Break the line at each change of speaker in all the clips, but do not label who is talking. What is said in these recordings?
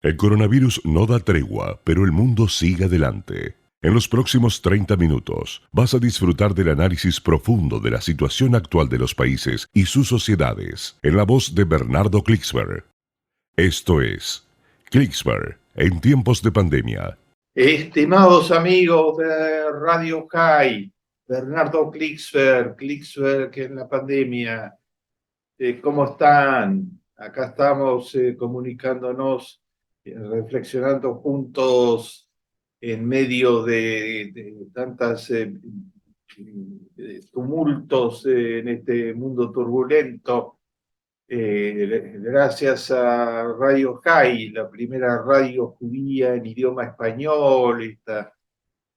El coronavirus no da tregua, pero el mundo sigue adelante. En los próximos 30 minutos vas a disfrutar del análisis profundo de la situación actual de los países y sus sociedades, en la voz de Bernardo Klicksberg. Esto es Klicksberg en tiempos de pandemia.
Estimados amigos de Radio High, Bernardo Klicksberg, Klicksberg en la pandemia, ¿cómo están? Acá estamos comunicándonos, reflexionando juntos en medio de tantas tumultos en este mundo turbulento. Gracias a Radio High, la primera radio judía en idioma español, esta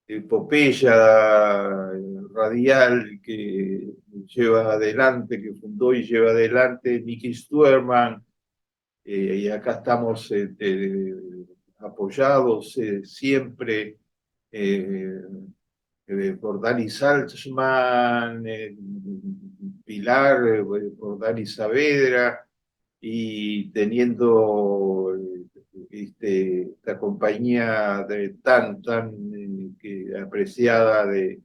epopeya radial que lleva adelante, que fundó y lleva adelante Mickey Stuerman, y acá estamos apoyados siempre por Dani Salzman, Pilar, por Dani Saavedra, y teniendo esta compañía tan apreciada de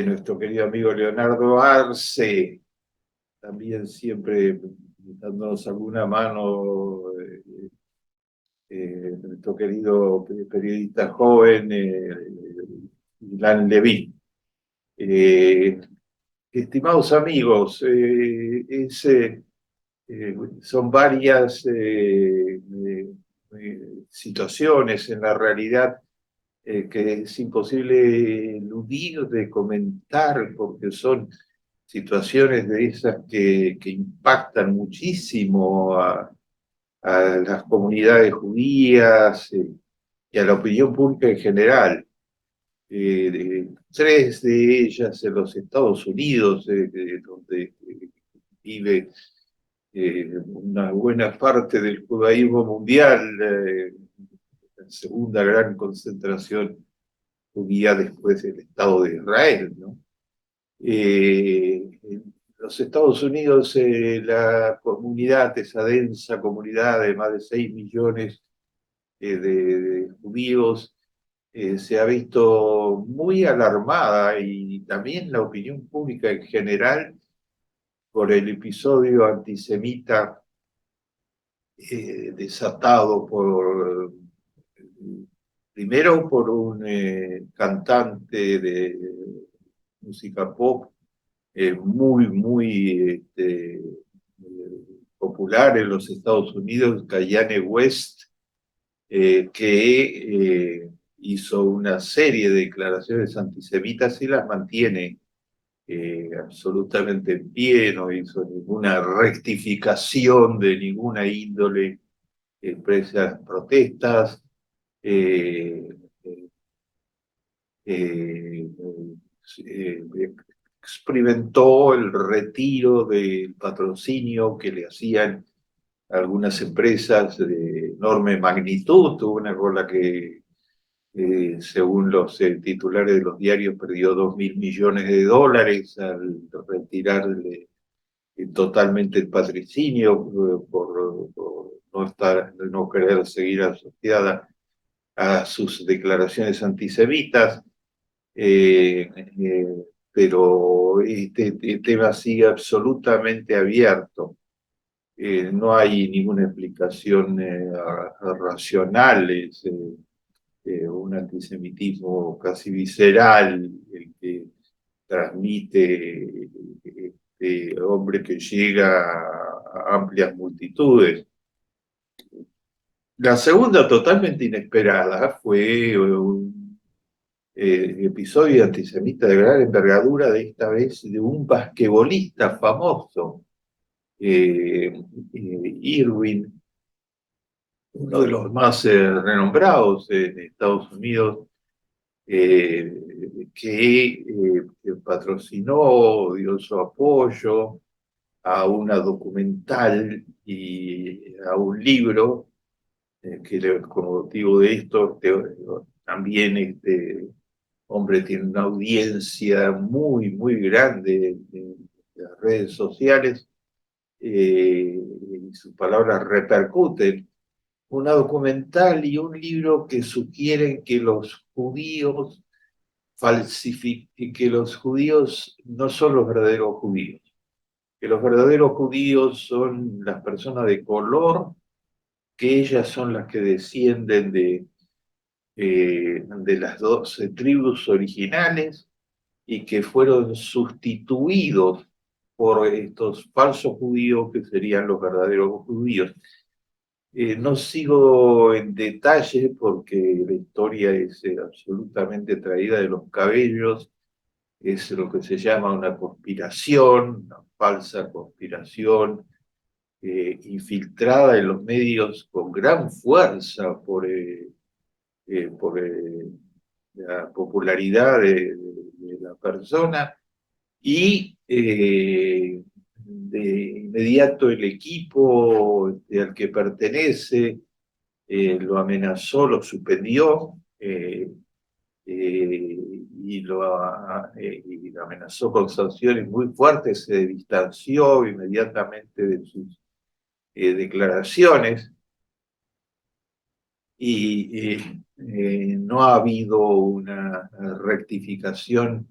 nuestro querido amigo Leonardo Arce, también siempre dándonos alguna mano, nuestro querido periodista joven, Ilan Levin. Estimados amigos, son varias situaciones en la realidad que es imposible eludir de comentar, porque son situaciones de esas que impactan muchísimo a las comunidades judías y a la opinión pública en general. Tres de ellas en los Estados Unidos, donde vive una buena parte del judaísmo mundial, la segunda gran concentración judía después del Estado de Israel, ¿no? En los Estados Unidos, la comunidad, esa densa comunidad de más de 6 millones de judíos, se ha visto muy alarmada, y también la opinión pública en general, por el episodio antisemita desatado primero por un cantante de música pop muy popular en los Estados Unidos, Kanye West, que hizo una serie de declaraciones antisemitas y las mantiene absolutamente en pie, no hizo ninguna rectificación de ninguna índole frente a las protestas. Experimentó el retiro del patrocinio que le hacían algunas empresas de enorme magnitud, una con la que, según los titulares de los diarios, perdió $2.000 millones al retirarle totalmente el patrocinio por no querer seguir asociada a sus declaraciones antisemitas. Pero este tema sigue absolutamente abierto. No hay ninguna explicación racional, es un antisemitismo casi visceral el que transmite este hombre que llega a amplias multitudes. La segunda, totalmente inesperada, fue un episodio antisemita de gran envergadura, de esta vez de un basquetbolista famoso, Irwin, uno de los más renombrados en Estados Unidos, que patrocinó, dio su apoyo a una documental y a un libro que con motivo de esto también este hombre tiene una audiencia muy grande en las redes sociales, y sus palabras repercuten una documental y un libro que sugieren que los judíos que los judíos no son los verdaderos judíos, que los verdaderos judíos son las personas de color, que ellas son las que descienden de las 12 tribus originales y que fueron sustituidos por estos falsos judíos que serían los verdaderos judíos. No sigo en detalle porque la historia es absolutamente traída de los cabellos, es lo que se llama una conspiración, una falsa conspiración, infiltrada en los medios con gran fuerza por la popularidad de la persona y de inmediato el equipo al que pertenece lo amenazó, lo suspendió y lo amenazó con sanciones muy fuertes, se distanció inmediatamente de sus declaraciones y no ha habido una rectificación,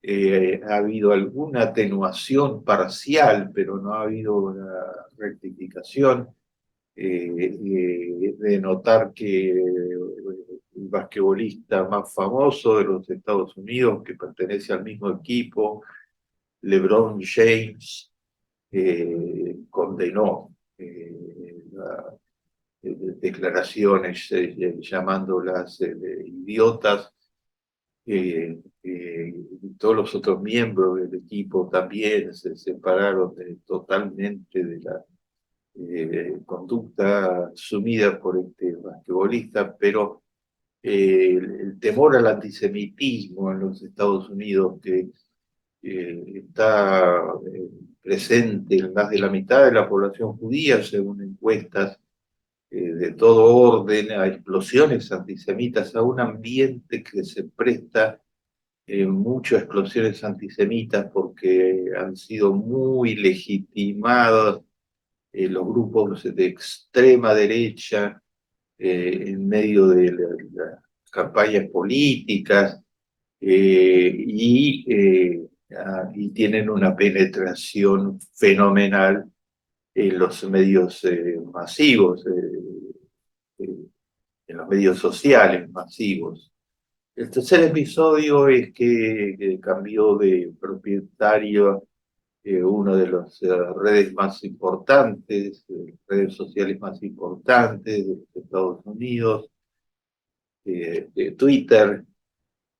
ha habido alguna atenuación parcial, pero no ha habido una rectificación de notar que el basquetbolista más famoso de los Estados Unidos, que pertenece al mismo equipo, LeBron James, condenó las declaraciones llamándolas idiotas. Todos los otros miembros del equipo también se separaron totalmente de la conducta asumida por este basquetbolista, pero el temor al antisemitismo en los Estados Unidos, que está presente en más de la mitad de la población judía, según encuestas de todo orden, a explosiones antisemitas, a un ambiente que se presta mucho a explosiones antisemitas porque han sido muy legitimadas los grupos de extrema derecha en medio de las campañas políticas y tienen una penetración fenomenal en los medios masivos, en los medios sociales masivos. El tercer episodio es que cambió de propietario una de las redes más importantes, redes sociales más importantes de los Estados Unidos, de Twitter,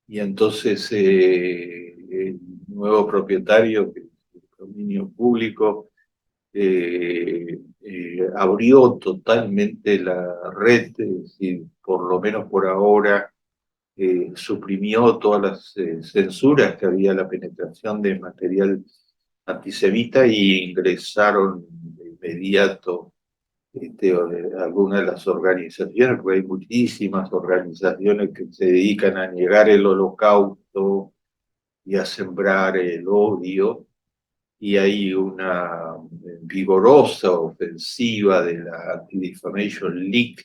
y entonces el nuevo propietario, que es el dominio público, abrió totalmente la red, es decir, por lo menos por ahora, suprimió todas las censuras que había, la penetración de material antisemita y ingresaron de inmediato algunas de las organizaciones, porque hay muchísimas organizaciones que se dedican a negar el holocausto y a sembrar el odio, y hay una vigorosa ofensiva de la Anti-Defamation League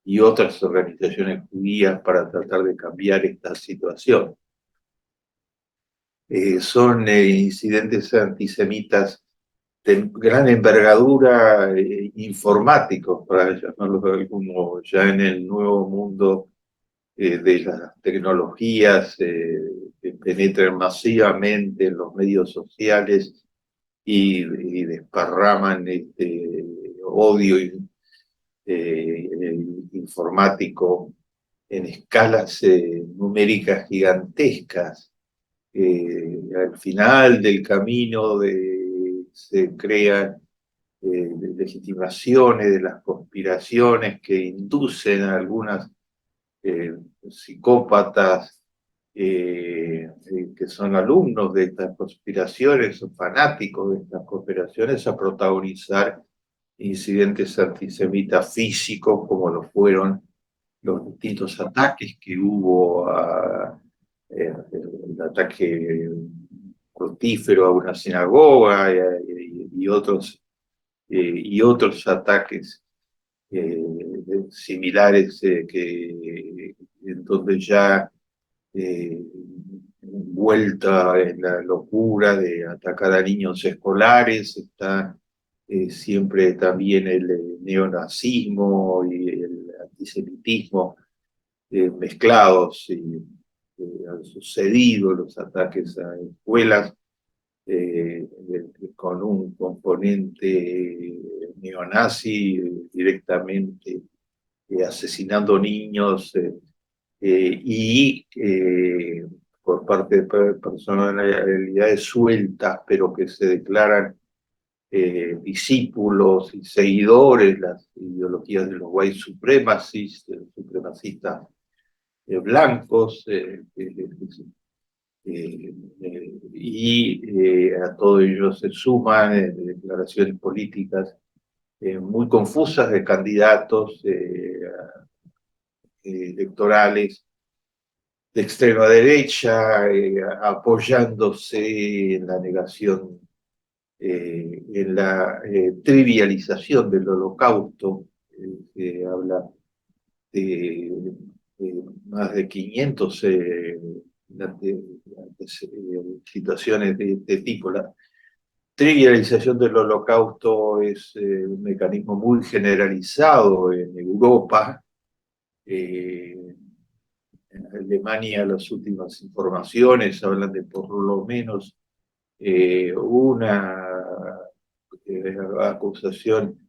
y otras organizaciones judías para tratar de cambiar esta situación. Son incidentes antisemitas de gran envergadura, informáticos, para llamarlo de algún modo, ya en el nuevo mundo de las tecnologías que penetran masivamente en los medios sociales y desparraman odio informático en escalas numéricas gigantescas. Al final del camino se crean legitimaciones de las conspiraciones que inducen a algunas psicópatas que son alumnos de estas conspiraciones o fanáticos de estas conspiraciones a protagonizar incidentes antisemitas físicos como lo fueron los distintos ataques que hubo el ataque fructífero a una sinagoga y otros ataques similares en donde ya vuelta en la locura de atacar a niños escolares, está siempre también el neonazismo y el antisemitismo mezclados, y han sucedido los ataques a escuelas con un componente neonazi directamente asesinando niños y por parte de personalidades sueltas, pero que se declaran discípulos y seguidores, las ideologías de los white supremacists, de los supremacistas blancos, y a todo ello se suman declaraciones políticas muy confusas de candidatos electorales de extrema derecha, apoyándose en la negación, en la trivialización del holocausto. Se habla de más de 500 situaciones de este tipo. La trivialización del holocausto es un mecanismo muy generalizado en Europa. En Alemania las últimas informaciones hablan de por lo menos una acusación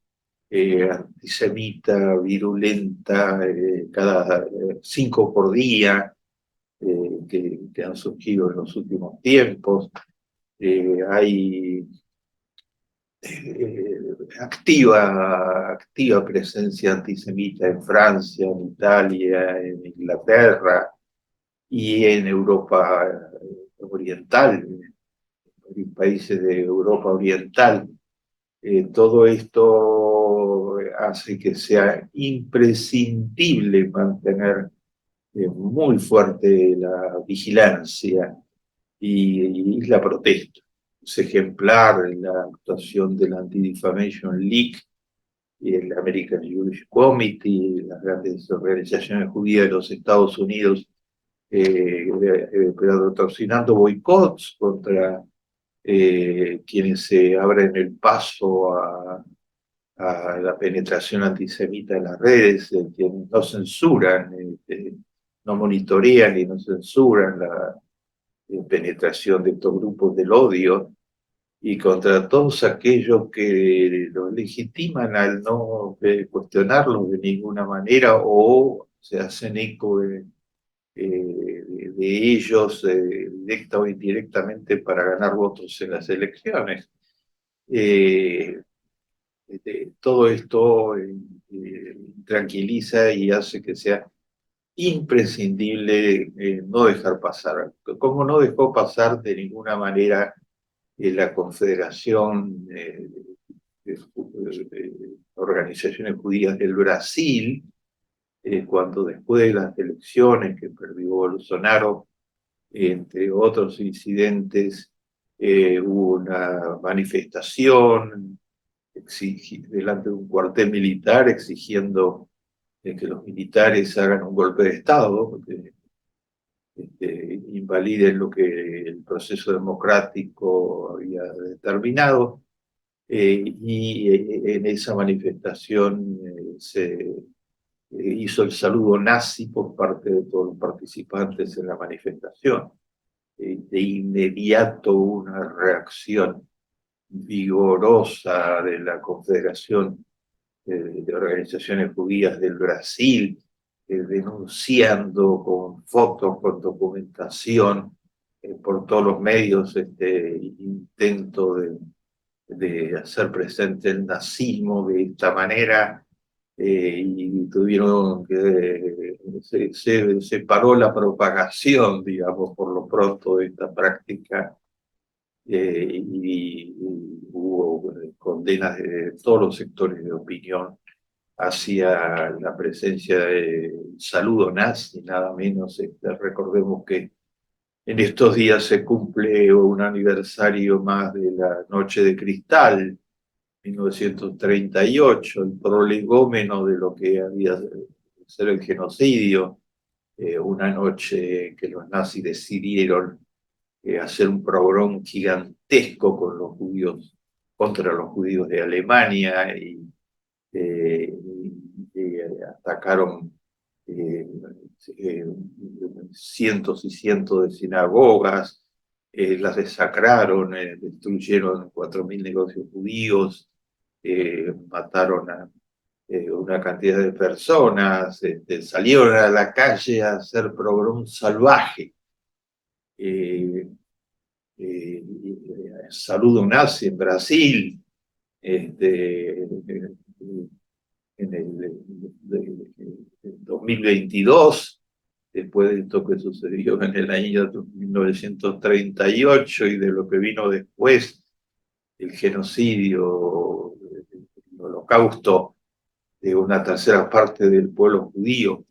antisemita, virulenta, cada 5 por día, que han surgido en los últimos tiempos. Hay activa presencia antisemita en Francia, en Italia, en Inglaterra y en Europa oriental, en países de Europa oriental. Todo esto hace que sea imprescindible mantener muy fuerte la vigilancia y la protesta. Es ejemplar en la actuación del Anti-Defamation League y el American Jewish Committee, las grandes organizaciones judías de los Estados Unidos, patrocinando boicots contra quienes se abren el paso a la penetración antisemita en las redes, quienes no censuran, no monitorean y no censuran la penetración de estos grupos del odio, y contra todos aquellos que los legitiman al no cuestionarlos de ninguna manera o se hacen eco de ellos directa o indirectamente para ganar votos en las elecciones. Todo esto tranquiliza y hace que sea imprescindible no dejar pasar. Como no dejó pasar de ninguna manera la Confederación de Organizaciones Judías del Brasil, cuando después de las elecciones que perdió Bolsonaro, entre otros incidentes, hubo una manifestación delante de un cuartel militar exigiendo que los militares hagan un golpe de Estado, porque invaliden lo que el proceso democrático había determinado. Y en esa manifestación se hizo el saludo nazi por parte de todos los participantes en la manifestación. De inmediato una reacción vigorosa de la Confederación de Organizaciones Judías del Brasil, denunciando con fotos, con documentación, por todos los medios, este intento de hacer presente el nazismo de esta manera, y tuvieron que se paró la propagación, digamos, por lo pronto de esta práctica, y hubo condenas de todos los sectores de opinión hacia la presencia de saludo nazi, nada menos. Recordemos que en estos días se cumple un aniversario más de la Noche de Cristal, 1938, el prolegómeno de lo que había de ser el genocidio, una noche que los nazis decidieron hacer un pogrom gigantesco con los judíos, contra los judíos de Alemania, y atacaron eh, eh, cientos y cientos de sinagogas, las desacraron, destruyeron 4.000 negocios judíos, mataron a una cantidad de personas, salieron a la calle a hacer pogrom salvaje. Saludo nazi en Brasil, en el 2022, después de esto que sucedió en el año 1938 y de lo que vino después, el genocidio, el holocausto de una tercera parte del pueblo judío.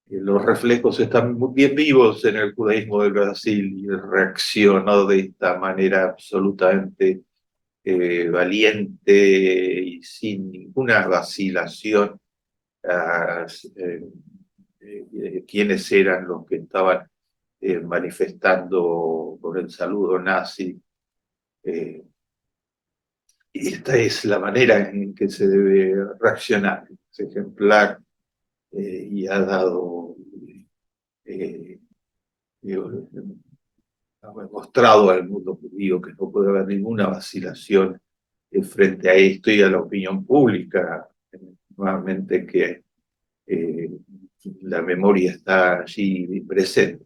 Los reflejos están muy bien vivos en el judaísmo del Brasil y reaccionó de esta manera absolutamente valiente y sin ninguna vacilación a quiénes eran los que estaban manifestando por el saludo nazi. Y esta es la manera en que se debe reaccionar. Es ejemplar y ha dado, ha mostrado al mundo judío que no puede haber ninguna vacilación frente a esto y a la opinión pública. Nuevamente que la memoria está allí presente.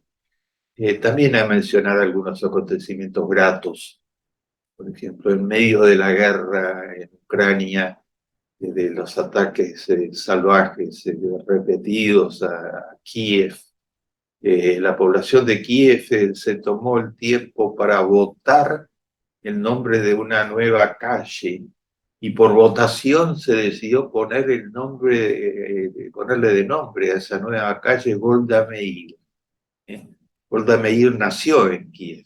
También ha mencionado algunos acontecimientos gratos, por ejemplo, en medio de la guerra en Ucrania, de los ataques salvajes repetidos a Kiev. La población de Kiev se tomó el tiempo para votar el nombre de una nueva calle y por votación se decidió poner el nombre, ponerle de nombre a esa nueva calle Golda Meir. Golda Meir nació en Kiev.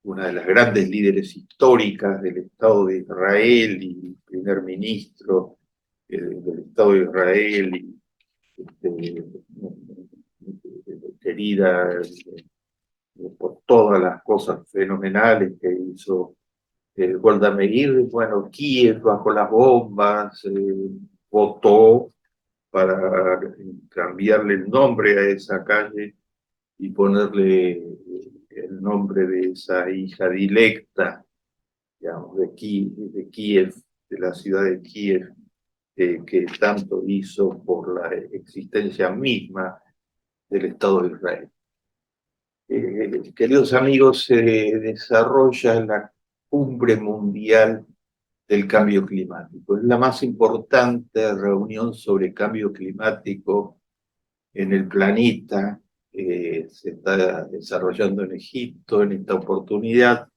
Una de las grandes líderes históricas del Estado de Israel y primer ministro del Estado de Israel, y querida por todas las cosas fenomenales que hizo Golda Meir. Bueno, Kiev bajo las bombas votó para cambiarle el nombre a esa calle y ponerle el nombre de esa hija dilecta, digamos, de Kiev, de la ciudad de Kiev, que tanto hizo por la existencia misma del Estado de Israel. Queridos amigos, se desarrolla la Cumbre Mundial del Cambio Climático. Es la más importante reunión sobre cambio climático en el planeta. Se está desarrollando en Egipto en esta oportunidad.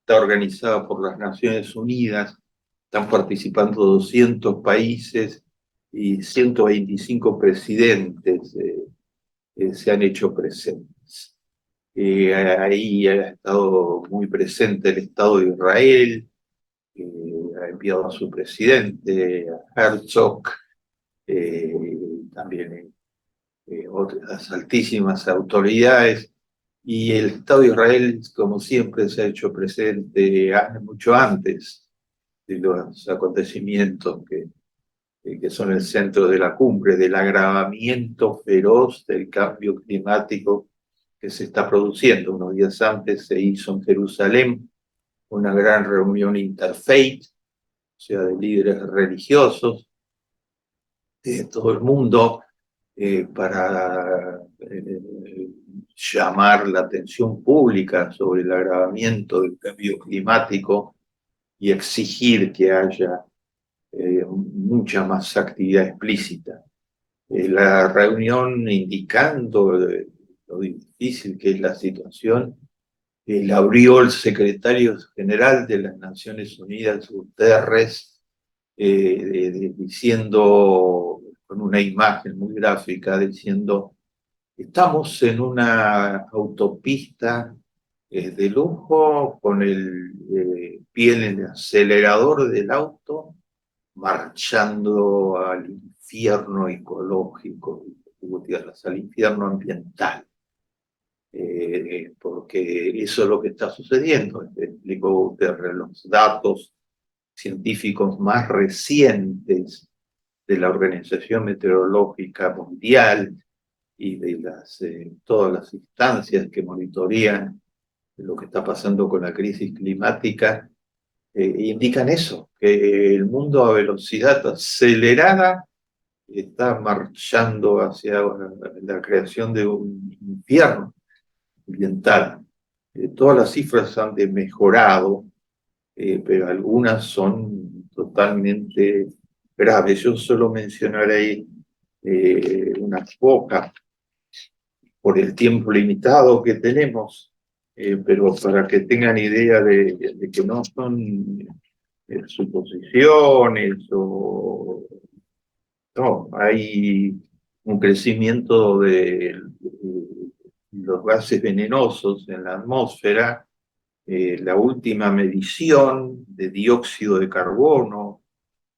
Está organizada por las Naciones Unidas. Están participando 200 países y 125 presidentes se han hecho presentes. Ahí ha estado muy presente el Estado de Israel, ha enviado a su presidente, a Herzog, también otras altísimas autoridades, y el Estado de Israel, como siempre, se ha hecho presente mucho antes de los acontecimientos que son el centro de la cumbre, del agravamiento feroz del cambio climático que se está produciendo. Unos días antes se hizo en Jerusalén una gran reunión interfaith, o sea, de líderes religiosos de todo el mundo, para llamar la atención pública sobre el agravamiento del cambio climático y exigir que haya mucha más actividad explícita. La reunión indicando lo difícil que es la situación, la abrió el secretario general de las Naciones Unidas, Guterres, diciendo, con una imagen muy gráfica, diciendo: estamos en una autopista de lujo, con el pie en el acelerador del auto, marchando al infierno ecológico, al infierno ambiental. Porque eso es lo que está sucediendo. Explicó usted los datos científicos más recientes de la Organización Meteorológica Mundial y de todas las instancias que monitorean lo que está pasando con la crisis climática, indican eso, que el mundo a velocidad acelerada está marchando hacia la creación de un infierno ambiental. Todas las cifras han mejorado, pero algunas son totalmente graves. Yo solo mencionaré unas pocas por el tiempo limitado que tenemos, pero para que tengan idea de que no son suposiciones o no, hay un crecimiento de los gases venenosos en la atmósfera. La última medición de dióxido de carbono,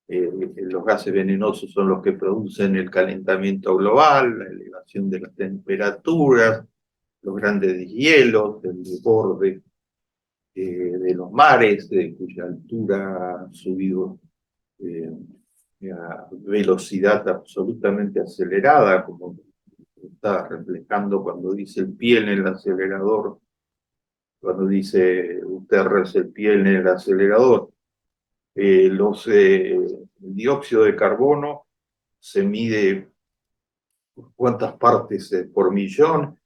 los gases venenosos son los que producen el calentamiento global, la elevación de las temperaturas, los grandes deshielos, el desborde de los mares, de cuya altura ha subido a velocidad absolutamente acelerada, como está reflejando cuando dice el pie en el acelerador, cuando dice Guterres el pie en el acelerador. El dióxido de carbono se mide cuántas partes por millón,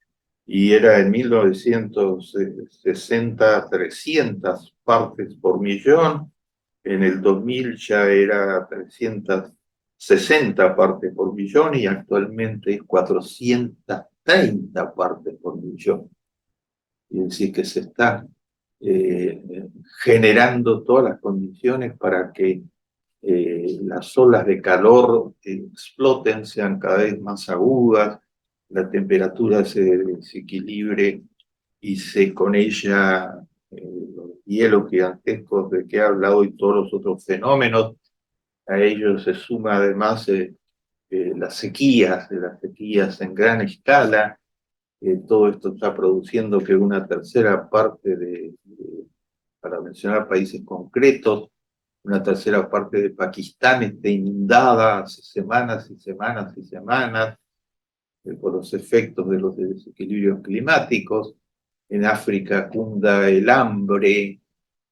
y era en 1960 300 partes por millón, en el 2000 ya era 360 partes por millón y actualmente es 430 partes por millón. Es decir, que se está generando todas las condiciones para que las olas de calor exploten, sean cada vez más agudas, la temperatura se desequilibre y con ella los hielos gigantescos de que he hablado y todos los otros fenómenos. A ellos se suma además las sequías en gran escala. Todo esto está produciendo que una tercera parte para mencionar países concretos, una tercera parte de Pakistán esté inundada hace semanas y semanas y semanas por los efectos de los desequilibrios climáticos. En África cunda el hambre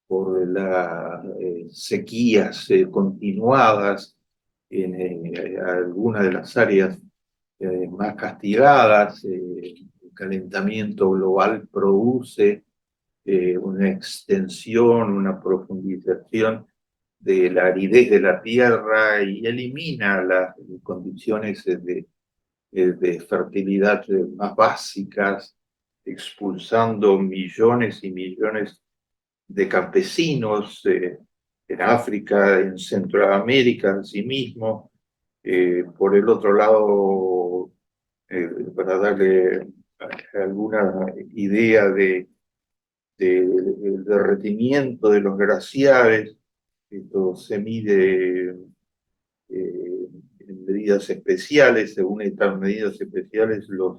por las sequías continuadas en algunas de las áreas más castigadas. El calentamiento global produce una extensión, una profundización de la aridez de la tierra y elimina las condiciones de fertilidad más básicas, expulsando millones y millones de campesinos en África, en Centroamérica, asimismo. Por el otro lado, para darle alguna idea del derretimiento de los glaciares, esto se mide en medidas especiales. Según estas medidas especiales, los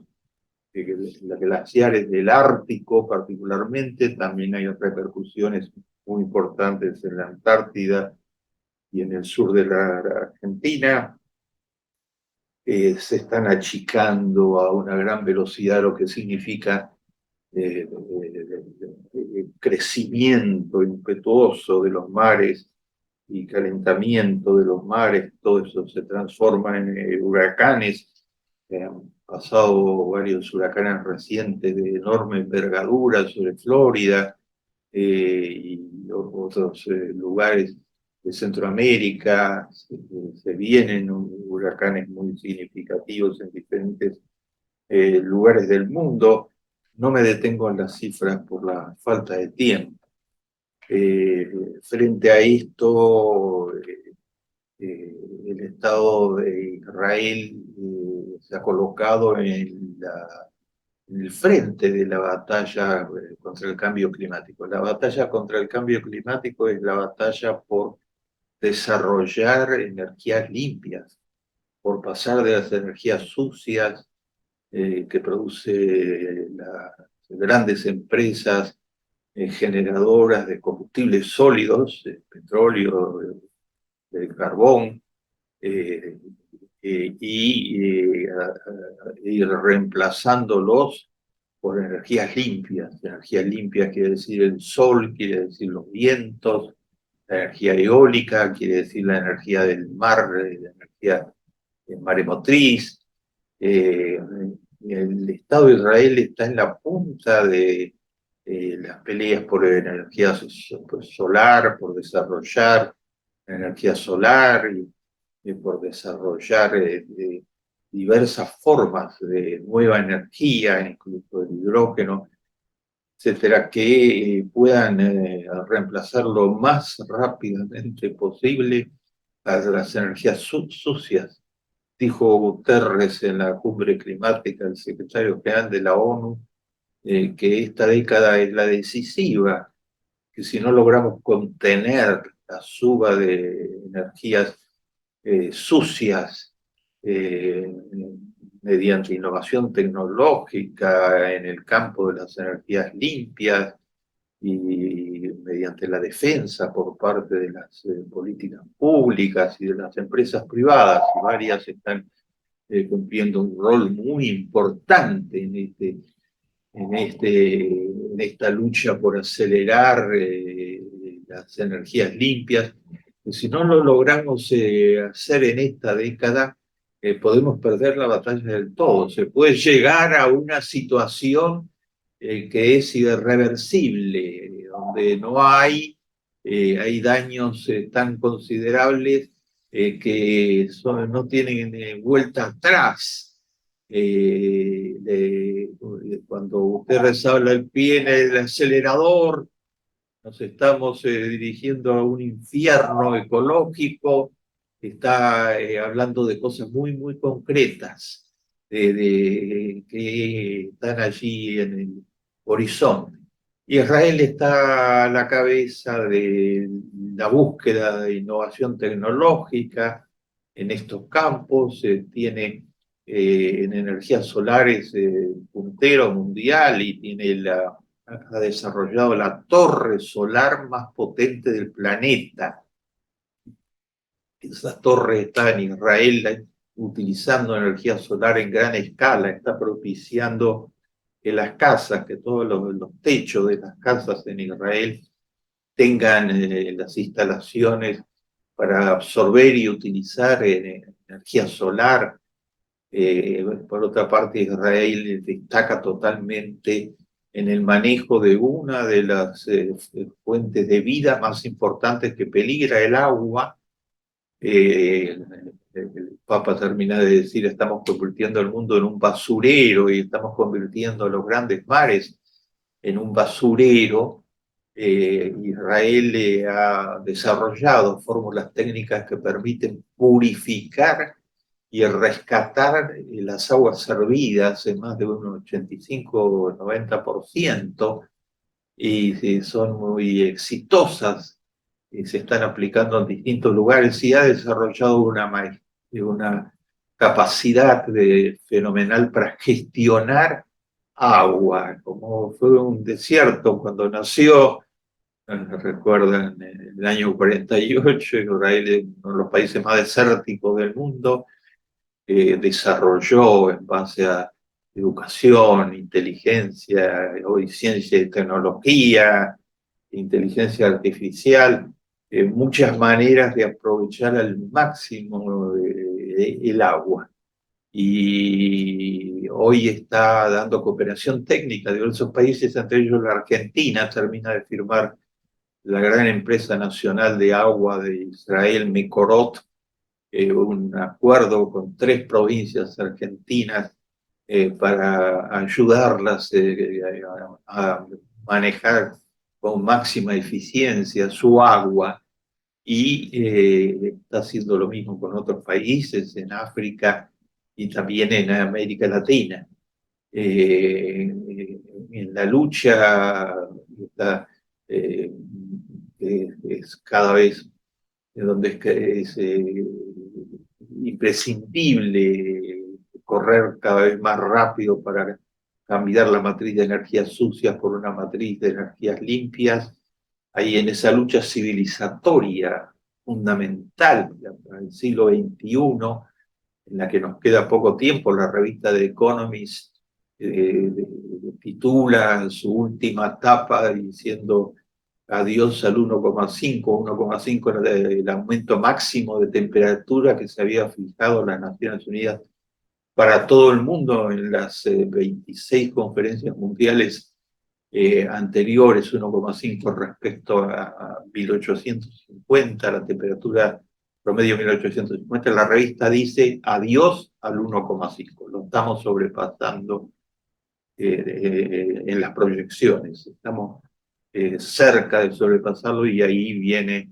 glaciares del Ártico particularmente, también hay repercusiones muy importantes en la Antártida y en el sur de la Argentina, se están achicando a una gran velocidad, lo que significa crecimiento impetuoso de los mares y calentamiento de los mares. Todo eso se transforma en huracanes. Han pasado varios huracanes recientes de enorme envergadura sobre Florida y otros lugares de Centroamérica. Se vienen huracanes muy significativos en diferentes lugares del mundo. No me detengo en las cifras por la falta de tiempo. Frente a esto, el Estado de Israel se ha colocado en en el frente de la batalla contra el cambio climático. La batalla contra el cambio climático es la batalla por desarrollar energías limpias, por pasar de las energías sucias que produce las grandes empresas generadoras de combustibles sólidos, petróleo, carbón, eh, y ir reemplazándolos por energías limpias. Energías limpias quiere decir el sol, quiere decir los vientos, la energía eólica, quiere decir la energía del mar, la energía maremotriz. El Estado de Israel está en la punta de las peleas por energía solar, por desarrollar energía solar y por desarrollar diversas formas de nueva energía, incluso el hidrógeno, etcétera, que puedan reemplazar lo más rápidamente posible a las energías sucias. Dijo Guterres en la cumbre climática, el secretario general de la ONU, que esta década es la decisiva, que si no logramos contener la suba de energías sucias eh, mediante innovación tecnológica en el campo de las energías limpias y mediante la defensa por parte de las políticas públicas y de las empresas privadas, y varias están cumpliendo un rol muy importante en esta lucha por acelerar las energías limpias. Y si no lo logramos hacer en esta década, podemos perder la batalla del todo. Se puede llegar a una situación que es irreversible, donde no hay daños tan considerables no tienen vuelta atrás. Cuando usted habla el pie en el acelerador, nos estamos dirigiendo a un infierno ecológico, está hablando de cosas muy, muy concretas, que están allí en el horizonte. Israel está a la cabeza de la búsqueda de innovación tecnológica en estos campos, tiene en energías solares puntero mundial y ha desarrollado la torre solar más potente del planeta. Esa torre está en Israel utilizando energía solar en gran escala, está propiciando que las casas, que todos los techos de las casas en Israel tengan las instalaciones para absorber y utilizar energía solar. Por otra parte, Israel destaca totalmente en el manejo de una de las fuentes de vida más importantes que peligra, el agua. El Papa termina de decir, estamos convirtiendo el mundo en un basurero y estamos convirtiendo los grandes mares en un basurero. Israel ha desarrollado fórmulas técnicas que permiten purificar y rescatar las aguas servidas en más de un 85 o 90%, y son muy exitosas y se están aplicando en distintos lugares y ha desarrollado una capacidad fenomenal para gestionar agua, como fue un desierto cuando nació. Recuerdan, en el año 48, Israel es uno de los países más desérticos del mundo, desarrolló en base a educación, inteligencia, hoy ciencia y tecnología, inteligencia artificial, muchas maneras de aprovechar al máximo el agua. Y hoy está dando cooperación técnica de diversos países, entre ellos la Argentina, termina de firmar la gran empresa nacional de agua de Israel, Mekorot, un acuerdo con 3 provincias argentinas para ayudarlas a manejar con máxima eficiencia su agua, y está haciendo lo mismo con otros países en África y también en América Latina. en la lucha está, eh, es cada vez donde es imprescindible correr cada vez más rápido para cambiar la matriz de energías sucias por una matriz de energías limpias. Ahí en esa lucha civilizatoria fundamental para el siglo XXI, en la que nos queda poco tiempo, la revista The Economist titula su última etapa diciendo adiós al 1,5. 1,5 era el aumento máximo de temperatura que se había fijado las Naciones Unidas para todo el mundo en las 26 conferencias mundiales anteriores, 1,5 respecto a 1850, la temperatura promedio 1850. La revista dice adiós al 1,5. Lo estamos sobrepasando en las proyecciones. Estamos cerca de sobrepasarlo y ahí viene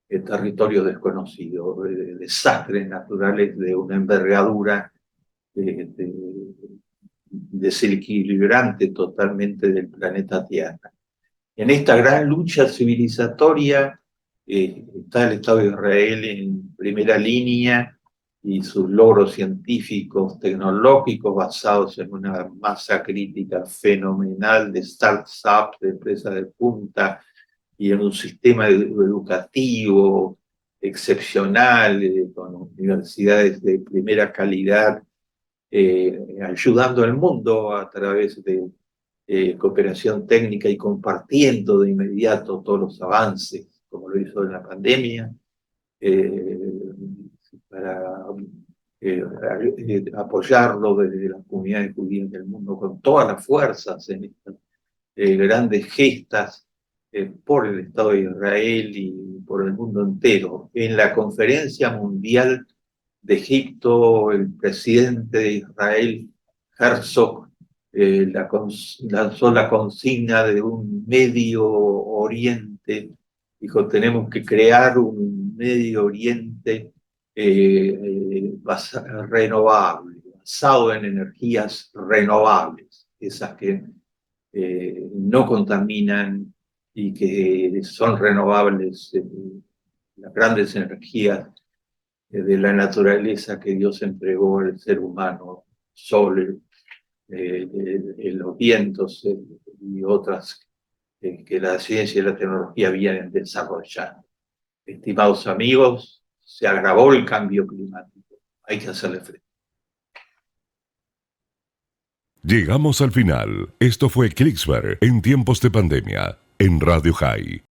el territorio desconocido, desastres naturales de una envergadura desequilibrante totalmente del planeta Tierra. En esta gran lucha civilizatoria está el Estado de Israel en primera línea y sus logros científicos, tecnológicos, basados en una masa crítica fenomenal de startups, de empresas de punta, y en un sistema educativo excepcional, con universidades de primera calidad, ayudando al mundo a través de cooperación técnica y compartiendo de inmediato todos los avances, como lo hizo en la pandemia, para apoyarlo desde las comunidades judías del mundo con todas las fuerzas en estas grandes gestas por el Estado de Israel y por el mundo entero. En la Conferencia Mundial de Egipto, el presidente de Israel, Herzog, lanzó la consigna de un Medio Oriente. Dijo, tenemos que crear un Medio Oriente renovable, basado en energías renovables, esas que no contaminan y que son renovables, las grandes energías de la naturaleza que Dios entregó al ser humano, sol, los vientos y otras que la ciencia y la tecnología vienen desarrollando. Estimados amigos, se agravó el cambio climático. Hay que hacerle frente.
Llegamos al final. Esto fue Klicksberg en tiempos de pandemia, en Radio High.